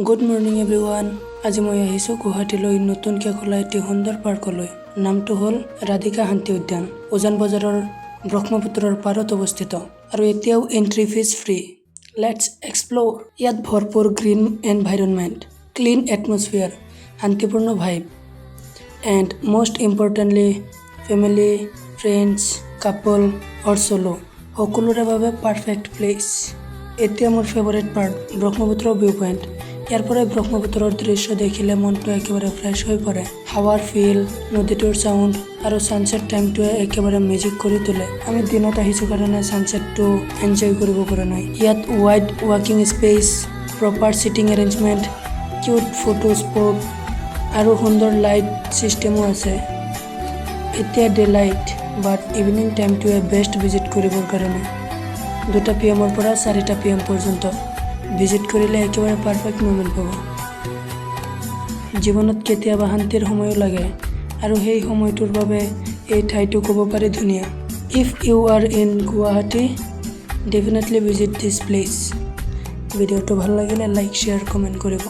Good morning everyone. আজি মই আহিছোঁ গুৱাহাটীলৈ নতুনকৈ খোলা এটি সুন্দৰ পাৰ্কলৈ। নামটো হ'ল ৰাধিকা শান্তি উদ্যান। উজানবজাৰৰ ব্ৰহ্মপুত্ৰৰ পাৰত অৱস্থিত আৰু এতিয়াও entry fees free. Let's explore. ইয়াত ভৰপূৰ গ্ৰীণ এনভাইৰনমেণ্ট, ক্লিন এটমছফিয়াৰ, শান্তিপূৰ্ণ vibe and most importantly family, friends, couple or solo' সকলোৰে বাবে পাৰফেক্ট প্লেচ। এতিয়া মোৰ favourite part Brahmaputra view point. ইয়াৰ পৰাই ব্ৰহ্মপুত্ৰৰ দৃশ্য দেখিলে মনটো একেবাৰে ফ্ৰেছ হৈ পৰে। হাৱাৰ ফিল, নদীটোৰ চাউণ্ড আৰু ছানছেট টাইমটোৱে একেবাৰে মেজিক কৰি তোলে। আমি দিনত আহিছোঁ কাৰণে ছানছেটটো এনজয় কৰিব পৰা নাই। ইয়াত ৱাইড ৱাকিং space, proper sitting arrangement, cute photo spot আৰু সুন্দৰ লাইট ছিষ্টেমো আছে। এতিয়া ডে লাইট বাট ইভিনিং টাইমটোৱে বেষ্ট ভিজিট কৰিবৰ কাৰণে। 2 PM পৰা 4 PM পৰ্যন্ত ভিজিট কৰিলে একেবাৰে পাৰফেক্ট মোমেণ্ট পাব। জীৱনত কেতিয়াবা শান্তিৰ সময়ো লাগে আৰু সেই সময়টোৰ বাবে এই ঠাইটো ক'ব পাৰি ধুনীয়া। If you are in Guwahati definitely visit this place. ভিডিঅ'টো ভাল লাগিলে লাইক, শ্বেয়াৰ, কমেণ্ট কৰিব।